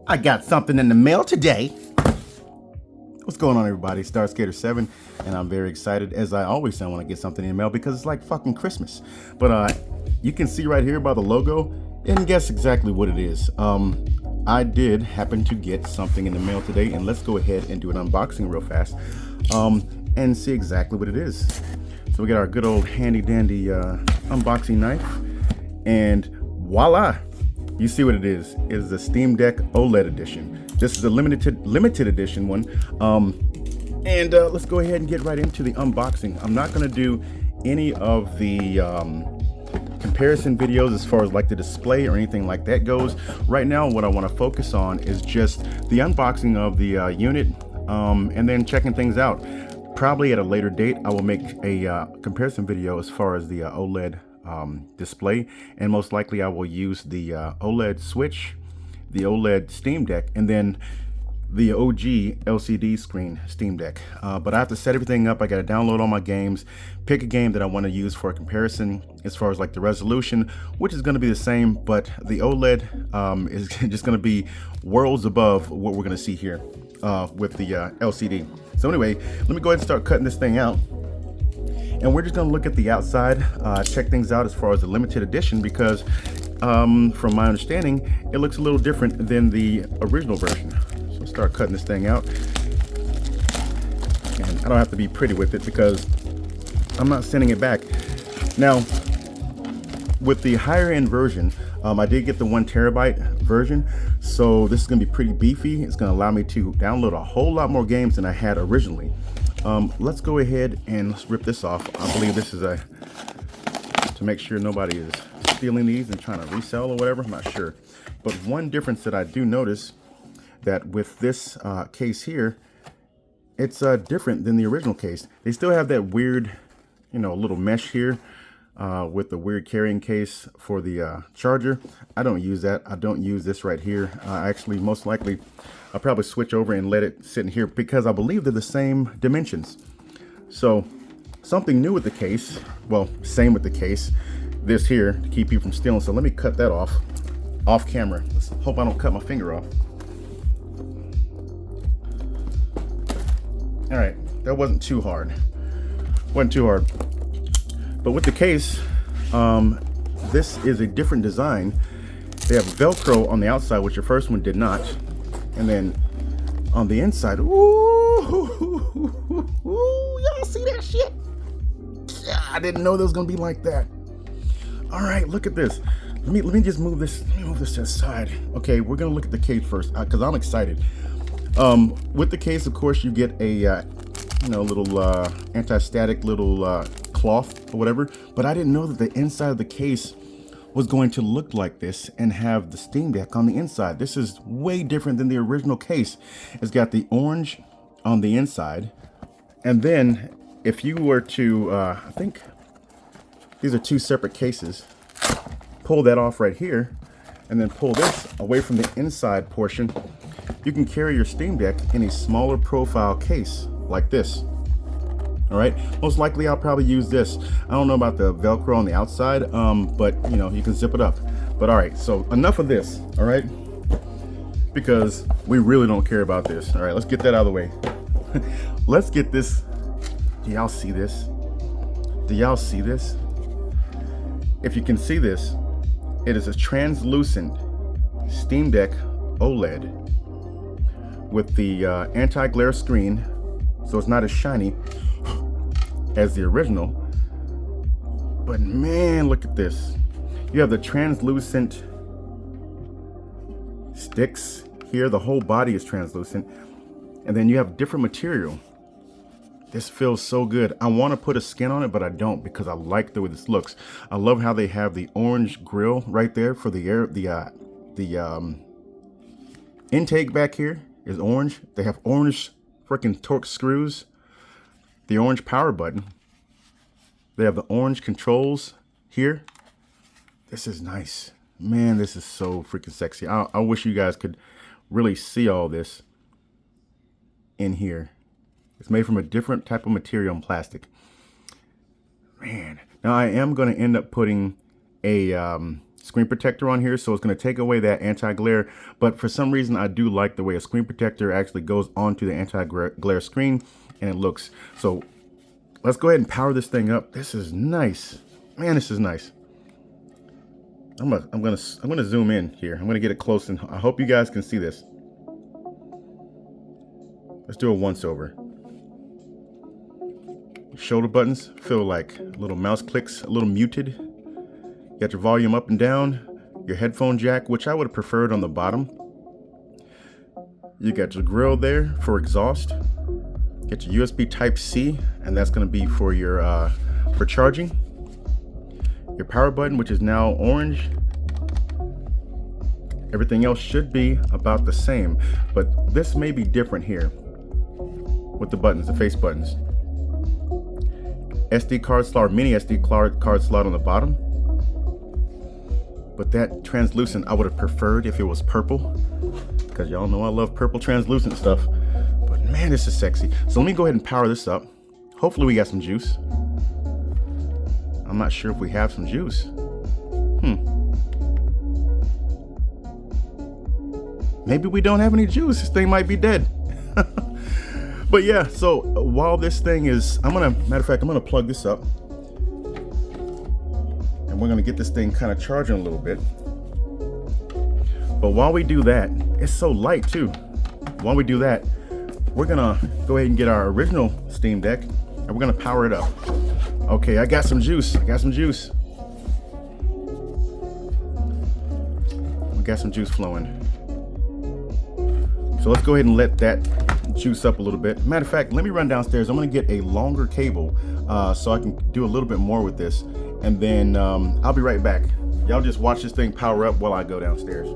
I got something in the mail today. What's going on, everybody? Starskater7, and I'm very excited, as I always say, when I get something in the mail because it's like fucking Christmas. But you can see right here by the logo and guess exactly what it is. I did happen to get something in the mail today, and let's go ahead and do an unboxing real fast and see exactly what it is. So we got our good old handy dandy unboxing knife, and voila! You see what it is. It is the Steam Deck OLED edition. This is a limited edition one. Let's go ahead and get right into the unboxing. I'm not going to do any of the comparison videos as far as like the display or anything like that goes. Right now, what I want to focus on is just the unboxing of the unit and then checking things out. Probably at a later date, I will make a comparison video as far as the OLED display, and most likely I will use the OLED Switch, the OLED Steam Deck, and then the OG LCD screen Steam Deck. But I have to set everything up. I got to download all my games, pick a game that I want to use for a comparison as far as like the resolution, which is going to be the same, but the OLED is just going to be worlds above what we're going to see here with the LCD. So anyway, let me go ahead and start cutting this thing out. And we're just going to look at the outside, check things out as far as the limited edition, because from my understanding, it looks a little different than the original version. So I'll start cutting this thing out. And I don't have to be pretty with it because I'm not sending it back. Now, with the higher end version, I did get the 1 terabyte version. So this is going to be pretty beefy. It's going to allow me to download a whole lot more games than I had originally. Let's go ahead and let's rip this off. I believe this is to make sure nobody is stealing these and trying to resell or whatever. I'm not sure. But one difference that I do notice that with this case here, it's different than the original case. They still have that weird, little mesh here with the weird carrying case for the charger. I don't use that. I don't use this right here. Actually, most likely, I'll probably switch over and let it sit in here because I believe they're the same dimensions. So something new with the case, well, same with the case, this here to keep you from stealing. So let me cut that off camera. Let's hope I don't cut my finger off. All right, that wasn't too hard. Wasn't too hard. But with the case, this is a different design. They have Velcro on the outside, which your first one did not. And then on the inside, ooh, y'all see that shit? Yeah, I didn't know there was gonna be like that. All right, look at this. Let me just move this. Let me move this to the side. Okay, we're gonna look at the case first because I'm excited. With the case, of course, you get a little anti-static little cloth or whatever. But I didn't know that the inside of the case was going to look like this and have the Steam Deck on the inside. This is way different than the original case. It's got the orange on the inside. And then if you were to, I think these are 2 separate cases, pull that off right here and then pull this away from the inside portion, you can carry your Steam Deck in a smaller profile case like this. All right, most likely I'll probably use this. I don't know about the Velcro on the outside, but you can zip it up. But all right, so enough of this, all right? Because we really don't care about this. All right, let's get that out of the way. Let's get this. Do y'all see this? Do y'all see this? If you can see this, it is a translucent Steam Deck OLED with the anti-glare screen, so it's not as shiny as the original. But man, look at this. You have the translucent sticks here. The whole body is translucent. And then you have different material. This feels so good. I want to put a skin on it, but I don't because I like the way this looks. I love how they have the orange grill right there for the air. The intake back here is orange. They have orange freaking Torx screws. The orange power button. They have the orange controls here. This is nice. Man, this is so freaking sexy. I wish you guys could really see all this in here. It's made from a different type of material and plastic. Man. Now I am going to end up putting a screen protector on here, so it's going to take away that anti-glare. But for some reason, I do like the way a screen protector actually goes onto the anti-glare screen, and it looks. So let's go ahead and power this thing up. This is nice, man. This is nice. I'm gonna zoom in here. I'm gonna get it close, and I hope you guys can see this. Let's do a once over. Shoulder buttons feel like little mouse clicks, a little muted. You got your volume up and down, your headphone jack, which I would have preferred on the bottom. You got your grill there for exhaust. Get your USB Type-C, and that's going to be for your for charging. Your power button, which is now orange. Everything else should be about the same, but this may be different here with the buttons, the face buttons. SD card slot, or mini SD card slot on the bottom. But that translucent, I would have preferred if it was purple, because y'all know I love purple translucent stuff. But man, this is sexy. So let me go ahead and power this up. Hopefully we got some juice. I'm not sure if we have some juice. Maybe we don't have any juice. This thing might be dead. But yeah, so while this thing is, matter of fact, I'm gonna plug this up, and we're gonna get this thing kind of charging a little bit. But while we do that, it's so light too. While we do that, we're gonna go ahead and get our original Steam Deck, and we're gonna power it up. Okay, I got some juice. We got some juice flowing. So let's go ahead and let that juice up a little bit. Matter of fact, let me run downstairs. I'm gonna get a longer cable so I can do a little bit more with this, and then I'll be right back. Y'all just watch this thing power up while I go downstairs.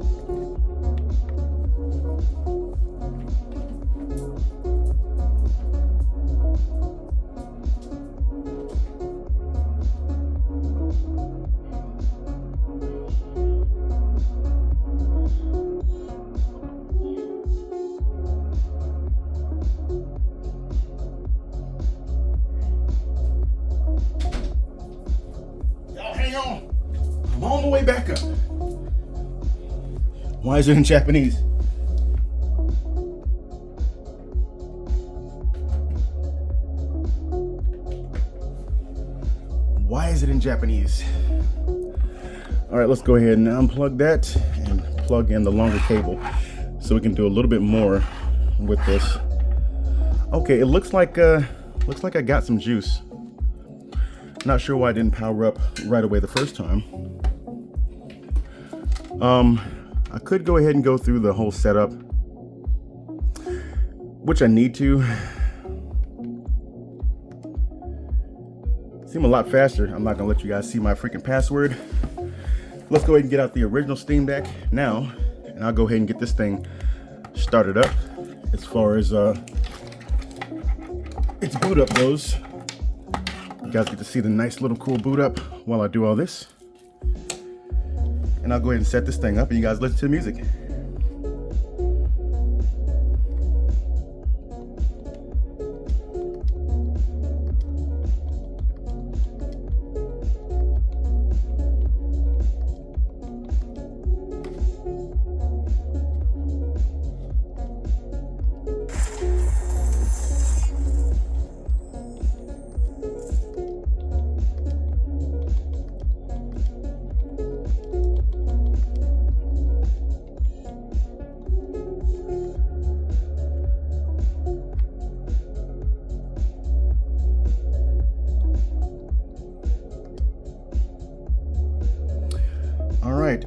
I'm on the way back up. Why is it in Japanese? Why is it in Japanese? All right, let's go ahead and unplug that and plug in the longer cable so we can do a little bit more with this. Okay, it looks like I got some juice. Not sure why I didn't power up right away the first time. I could go ahead and go through the whole setup, which I need to. Seem a lot faster. I'm not gonna let you guys see my freaking password. Let's go ahead and get out the original Steam Deck now, and I'll go ahead and get this thing started up as far as its boot up goes. You guys get to see the nice little cool boot up while I do all this. And I'll go ahead and set this thing up and you guys listen to the music.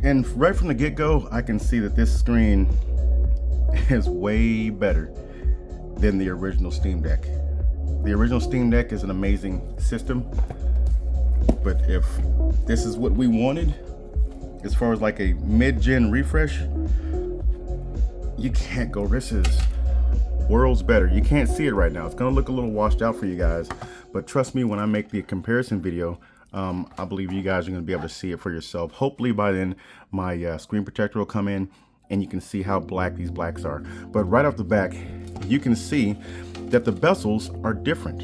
And right from the get-go, I can see that this screen is way better than the original Steam Deck. The original Steam Deck is an amazing system, but if this is what we wanted, as far as like a mid-gen refresh, you can't go. This is worlds better. You can't see it right now. It's gonna look a little washed out for you guys, but trust me when I make the comparison video, I believe you guys are going to be able to see it for yourself. Hopefully by then my screen protector will come in and you can see how black these blacks are. But right off the back, you can see that the bezels are different.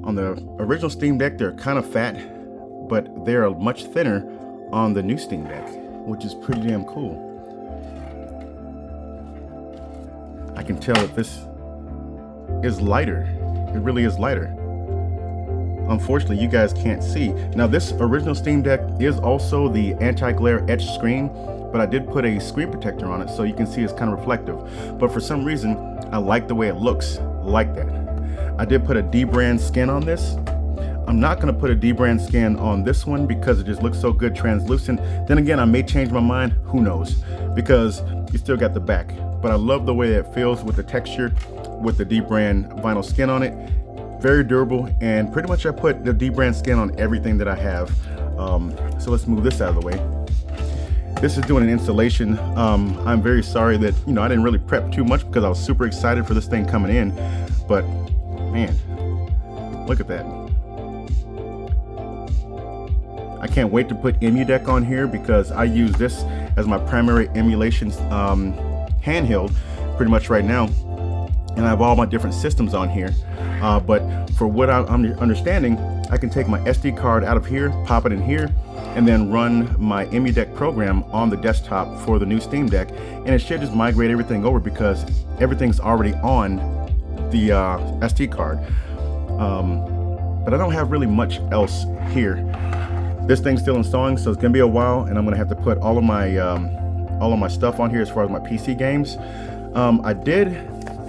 On the original Steam Deck, they're kind of fat, but they're much thinner on the new Steam Deck, which is pretty damn cool. I can tell that this is lighter. It really is lighter. Unfortunately, you guys can't see. Now, this original Steam Deck is also the anti-glare etched screen, but I did put a screen protector on it so you can see it's kind of reflective. But for some reason, I like the way it looks like that. I did put a D-brand skin on this. I'm not gonna put a D-brand skin on this one because it just looks so good translucent. Then again, I may change my mind, who knows? Because you still got the back. But I love the way it feels with the texture, with the D-brand vinyl skin on it. Very durable, and pretty much I put the D-brand skin on everything that I have. So let's move this out of the way. This is doing an installation. I'm very sorry that, I didn't really prep too much because I was super excited for this thing coming in. But man, look at that. I can't wait to put EmuDeck on here because I use this as my primary emulation handheld pretty much right now. And I have all my different systems on here. But for what I'm understanding, I can take my SD card out of here, pop it in here, and then run my EmuDeck program on the desktop for the new Steam Deck. And it should just migrate everything over because everything's already on the SD card. But I don't have really much else here. This thing's still installing, so it's gonna be a while, and I'm gonna have to put all of my stuff on here as far as my PC games.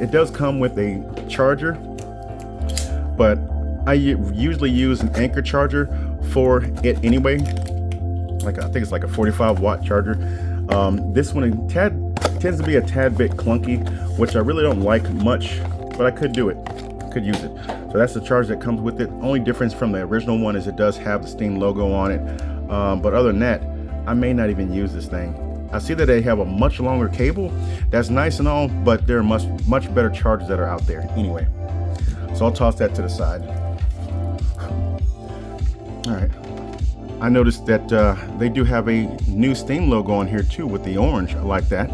It does come with a charger, but I usually use an Anker charger for it anyway. I think it's like a 45-watt charger. This one tends to be a tad bit clunky, which I really don't like much, but I could do it, could use it. So that's the charger that comes with it. Only difference from the original one is it does have the Steam logo on it. But other than that, I may not even use this thing. I see that they have a much longer cable. That's nice and all, but there are much better chargers that are out there anyway. So I'll toss that to the side. All right. I noticed that they do have a new Steam logo on here too with the orange. I like that.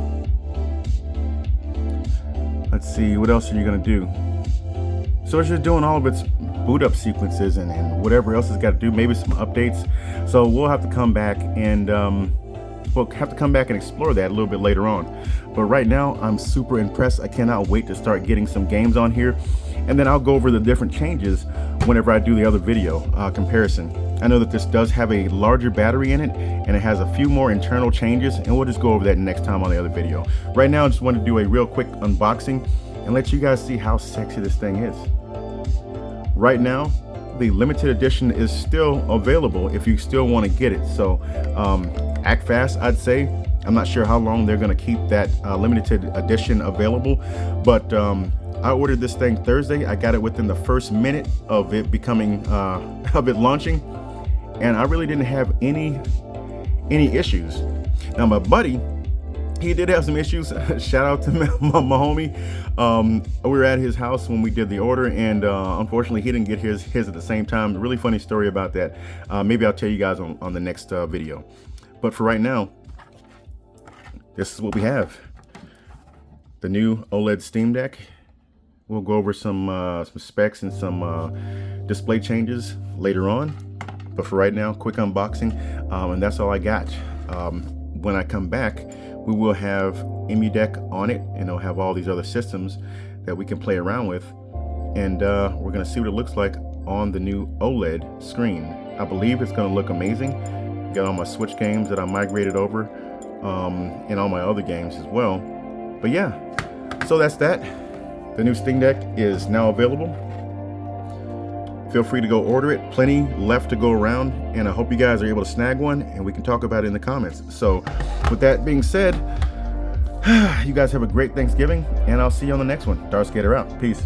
Let's see, what else are you gonna do? So it's just doing all of its boot up sequences and whatever else it's got to do, maybe some updates. So we'll have to come back and explore that a little bit later on. But right now, I'm super impressed. I cannot wait to start getting some games on here. And then I'll go over the different changes whenever I do the other video comparison. I know that this does have a larger battery in it, and it has a few more internal changes, and we'll just go over that next time on the other video. Right now, I just want to do a real quick unboxing and let you guys see how sexy this thing is. Right now, the limited edition is still available if you still want to get it. So act fast, I'd say. I'm not sure how long they're going to keep that limited edition available, but I ordered this thing Thursday. I got it within the first minute of it launching, and I really didn't have any issues. Now my buddy, he did have some issues. Shout out to my homie. We were at his house when we did the order, and unfortunately he didn't get his at the same time. Really funny story about that. Maybe I'll tell you guys on the next video. But for right now, this is what we have. The new OLED Steam Deck. We'll go over some specs and some display changes later on. But for right now, quick unboxing, and that's all I got. When I come back, we will have EmuDeck on it, and it'll have all these other systems that we can play around with. And we're gonna see what it looks like on the new OLED screen. I believe it's gonna look amazing. Got all my Switch games that I migrated over, and all my other games as well. But yeah, so that's that. The new Steam Deck is now available. Feel free to go order it. Plenty left to go around, and I hope you guys are able to snag one and we can talk about it in the comments. So with that being said, you guys have a great Thanksgiving, and I'll see you on the next one. Darth Skater out. Peace.